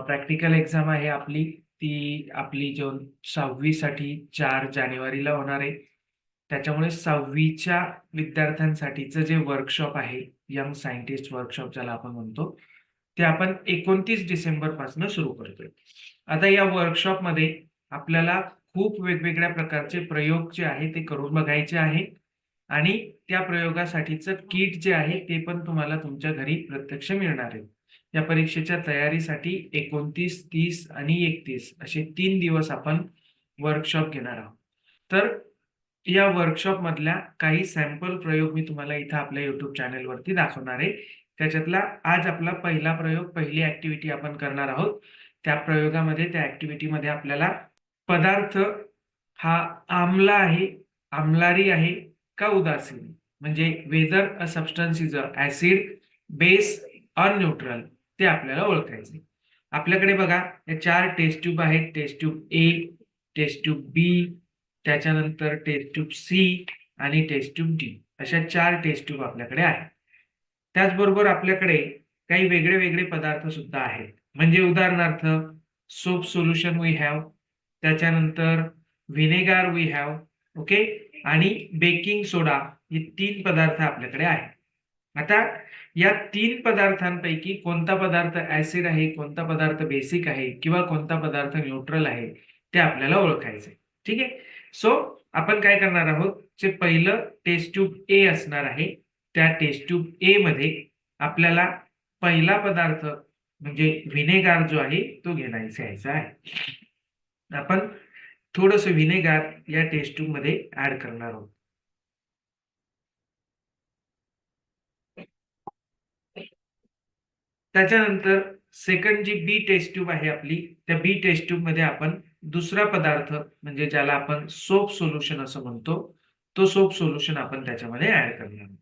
Practical exam आहे आपली, ती आपली जो 6वी साठी 4 जानेवारीला होणार आहे. त्याच्यामुळे 6वीच्या विद्यार्थ्यांसाठीचं जे वर्कशॉप आहे, यंग सायंटिस्ट वर्कशॉप ज्याला आपण म्हणतो, ते आपण 29 डिसेंबर पासून सुरू करतोय. आता या वर्कशॉपमध्ये आपल्याला खूप वेगवेगळ्या प्रकारचे प्रयोग जे आहे ते करून बघायचे आहे आणि त्या प्रयोगासाठीचं किट जे आहे ते पण तुम्हाला तुमच्या घरी प्रत्यक्ष मिळणार आहे. या परीक्षेच्या तयारीसाठी 29, 30 आणि 31 असे 3 दिवस आपण वर्कशॉप घेणार आहोत. तर या वर्कशॉप मधल्या काही सॅम्पल प्रयोग मी तुम्हाला इथं आपल्या YouTube चॅनलवरती दाखवणार आहे. त्याच्यातला आज आपला पहिला प्रयोग, पहिली ऍक्टिव्हिटी आपण करणार आहोत. त्या प्रयोगामध्ये, त्या ऍक्टिव्हिटीमध्ये आपल्याला पदार्थ हा आम्ला आहे, आम्लारी आहे का उदासीन, म्हणजे whether a substance is a acid, base or neutral, ते आपल्याला ओळखायचे. आपल्याकडे बघा या 4 टेस्ट ट्यूब आहेत. Test tube A, test tube B, त्याच्यानंतर टेस्ट ट्यूब सी आणि टेस्ट ट्यूब डी, अशा 4 टेस्ट ट्यूब आपल्याकडे आहेत. त्याचबरोबर आपल्याकडे काही वेगळे वेगळे पदार्थ सुद्धा आहेत. म्हणजे उदाहरणार्थ सोप सोल्युशन वी हॅव, त्याच्यानंतर व्हिनेगार वी हॅव, ओके, आणि बेकिंग सोडा, हे 3 पदार्थ आपल्याकडे आहेत. आता या 3 पदार्थांपैकी कोणता पदार्थ ऍसिड आहे, कोणता पदार्थ बेसिक आहे किंवा कोणता पदार्थ न्यूट्रल आहे ते आपल्याला ओळखायचे. ठीक आहे. सो आपण काय करणार आहोत, जे पहिलं टेस्ट ट्यूब ए असणार आहे, त्या टेस्ट ट्यूब ए मध्ये आपल्याला पहिला पदार्थ म्हणजे व्हिनेगार जो आहे तो घ्यायचा आहे. आपण थोडस व्हिनेगार या टेस्ट ट्यूब मध्ये ऍड करणार आहोत. त्याच्यानंतर सेकंड जी बी टेस्ट ट्यूब आहे आपली, त्या बी टेस्ट ट्यूब मध्ये आपण दुसरा पदार्थ म्हणजे ज्याला आपण सोप सोल्युशन असं म्हणतो, तो सोप सोल्युशन आपण त्याच्यामध्ये ऍड करणार आहोत.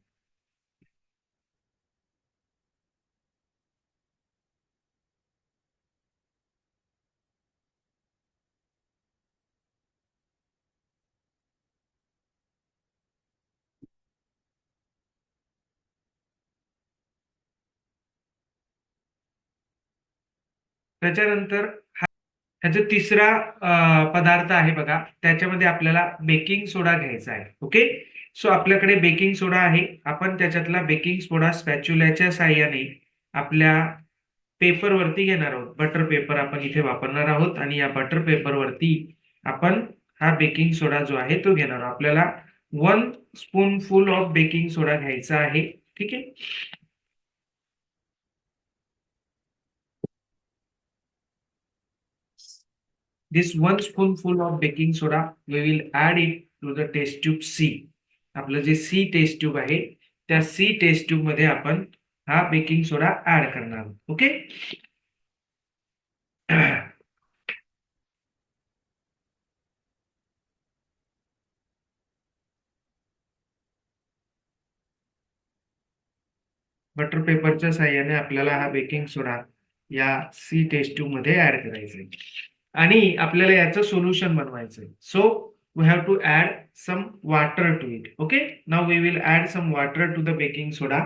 त्याच्यानंतर ह्याचा तिसरा पदार्थ आहे बघा, त्याच्यामध्ये आपल्याला बेकिंग सोडा घ्यायचा आहे. ओके, सो आपल्याकडे बेकिंग सोडा आहे. आपण त्याच्यातला बेकिंग सोडा स्पॅच्युलाच्या साहाय्याने आपल्या पेपरवरती घेणार आहोत. बटर पेपर आपण इथे वापरणार आहोत आणि या बटर पेपरवरती आपण हा बेकिंग सोडा जो आहे तो घेणार आहोत. आपल्याला 1 स्पूनफुल ऑफ बेकिंग सोडा घ्यायचा आहे. ठीक आहे. This 1 spoonful of baking soda, we will add it to the test tube C. आपलं जे सी टेस्ट ट्यूब आहे, त्या सी टेस्ट ट्यूब मध्ये आपण हा बेकिंग सोडा ऍड करणार आहोत. ओके. बटर पेपरच्या साहाय्याने आपल्याला हा बेकिंग सोडा या सी टेस्ट ट्यूब मध्ये ऍड करायचा आहे आणि आपल्याला याचं सोल्युशन बनवायचं आहे. सो we have to add some water to it. Okay, now we will add some water to the baking soda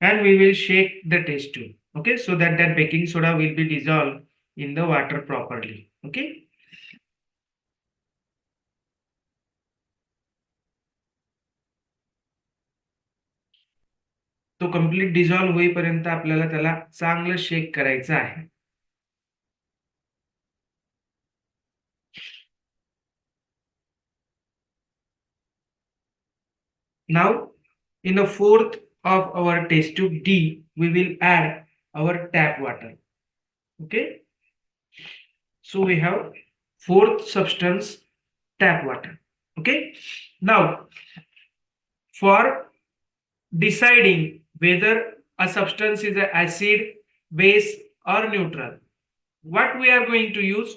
and we will shake the test tube. Okay, so that baking soda will be dissolved in the water properly. Okay. तो complete dissolve होईपर्यंत आपल्याला त्याला चांगलं shake करायचं आहे. Now in the fourth of our test tube D, we will add our tap water. Okay, so we have fourth substance, tap water. Okay, now for deciding whether a substance is an acid, base or neutral, what we are going to use,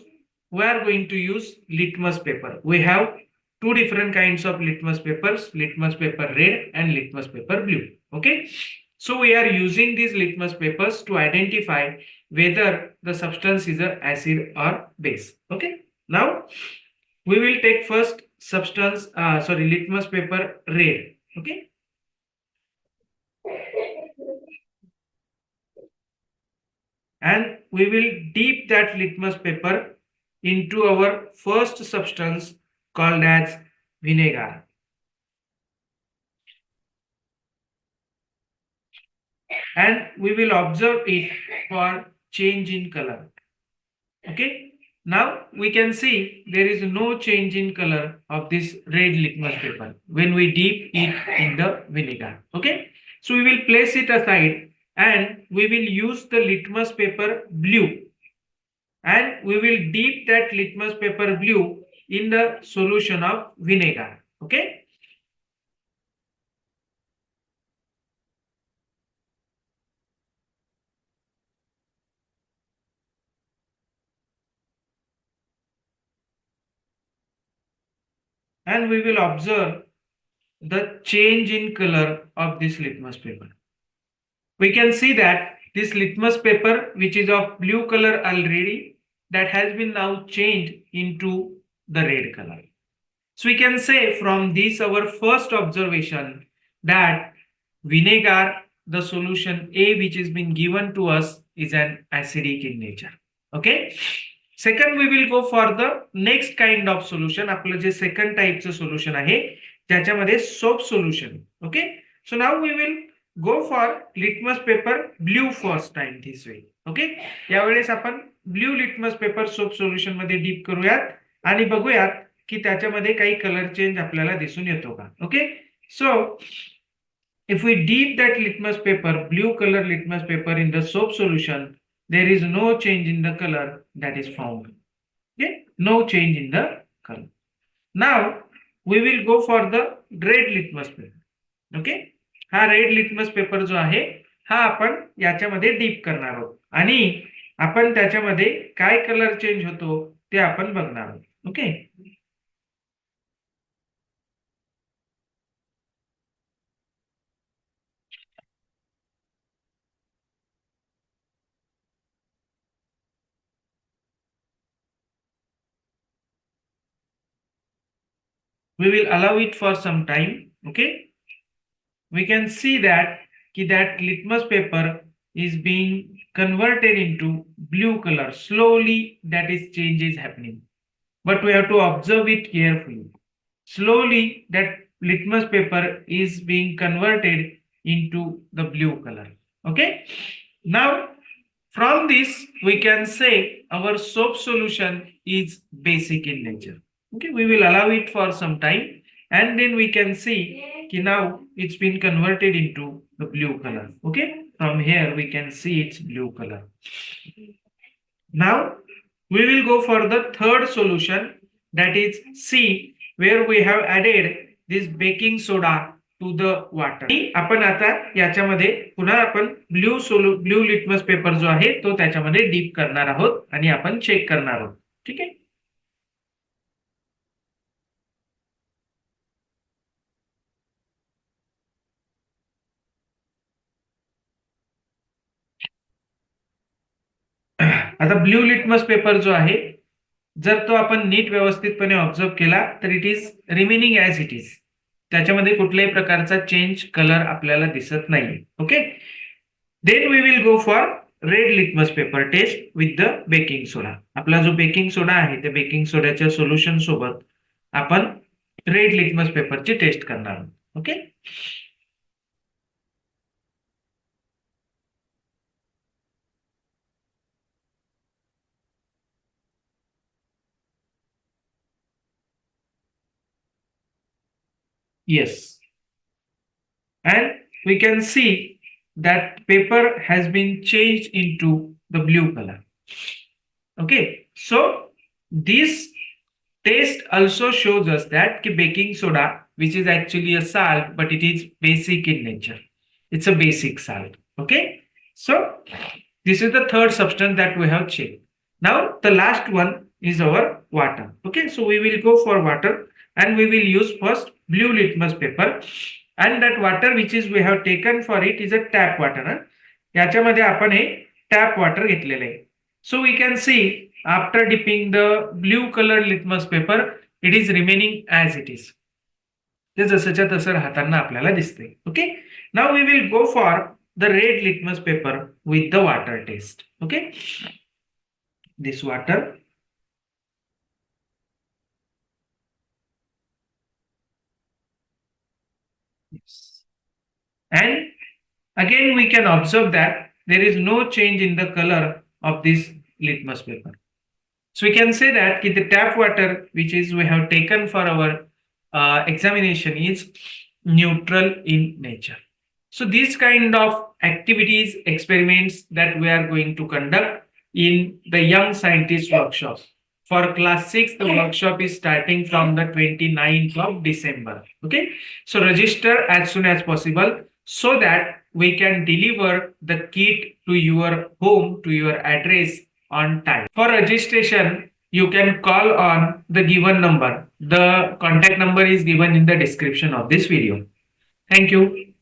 we are going to use litmus paper. We have 2 different kinds of litmus papers, litmus paper red and litmus paper blue. Okay, so we are using these litmus papers to identify whether the substance is an acid or base. Okay, now we will take first substance, litmus paper red. Okay, and we will dip that litmus paper into our first substance called as vinegar. And we will observe it for change in color. Okay. Now we can see there is no change in color of this red litmus paper when we dip it in the vinegar. Okay. So we will place it aside and we will use the litmus paper blue, and we will dip that litmus paper blue in the solution of vinegar. Okay. And we will observe the change in color of this litmus paper. We can see that this litmus paper, which is of blue color already, that has been now changed into the red color. So we can say from this our first observation that vinegar, the solution A which has been given to us, is an acidic in nature. Okay. Second, we will go for the next kind of solution. आपलं जे second typeचं solution आहे त्याच्यामध्ये soap solution. Okay. So now we will go for litmus paper blue first time this way. Okay. यावेळेस आपण blue litmus paper soap solution मध्ये deep करूयात आणि बघूयात की त्याच्यामध्ये काही कलर चेंज आपल्याला दिसून येतो का. Okay. So if we dip that litmus paper, blue color litmus paper, in the soap solution, there is no change in the color that is found. Okay, no change in the color. Now we will go for the red litmus paper. Okay, हा red litmus paper जो आहे हा आपण याच्यामध्ये deep करणार आहोत आणि आपण त्याच्यामध्ये काय कलर चेंज होतो ते आपण बघणार आहोत. Okay. We will allow it for some time. Okay. We can see that that litmus paper is being converted into blue color. Slowly that is change is happening. But we have to observe it carefully. Slowly that litmus paper is being converted into the blue color. Okay. Now from this we can say our soap solution is basic in nature. Okay, we will allow it for some time and then we can see now it's been converted into the blue color. Okay, from here we can see it's blue color. Now we will go for the third solution, that is C, where we have added this baking soda to the water. आपण आता याच्यामध्ये पुन्हा आपण blue litmus paper जो आहे तो त्याच्यामध्ये deep करणार आहोत आणि आपण चेक करणार आहोत. ठीक आहे. आता ब्ल्यू लिटमस पेपर जो आहे जर तो आपण नीट व्यवस्थितपणे ऑब्झर्व केला तर it is remaining as it is. त्याच्यामध्ये कुठल्याही प्रकारचा चेंज कलर आपल्याला दिसत नाही. Okay. Then we will go for red litmus paper test with the baking soda. आपला जो बेकिंग सोडा आहे त्या बेकिंग सोड्याच्या सोल्युशन सोबत आपण रेड लिटमस पेपरची टेस्ट करणार आहोत. Okay. Yes. And we can see that paper has been changed into the blue color. Okay. So this test also shows us that baking soda, which is actually a salt, but it is basic in nature. It's a basic salt. Okay. So this is the third substance that we have checked. Now the last one is our water. Okay. So we will go for water and we will use first blue litmus paper, and that water which is we have taken for it is a tap water. याच्यामध्ये आपण हे tap water घेतलेले आहे. So we can see after dipping the blue colored litmus paper, it is remaining as it is. ते जसंच्या तसं राहताना आपल्याला दिसते. Okay. Now we will go for the red litmus paper with the water test. Okay, this water. Yes. And again, we can observe that there is no change in the color of this litmus paper. So we can say that the tap water which is we have taken for our examination is neutral in nature. So these kind of activities, experiments that we are going to conduct in the Young Scientist workshop. For class 6, the workshop is starting from the 29th of December. Okay. So register as soon as possible so that we can deliver the kit to your home, to your address on time. For registration, you can call on the given number. The contact number is given in the description of this video. Thank you.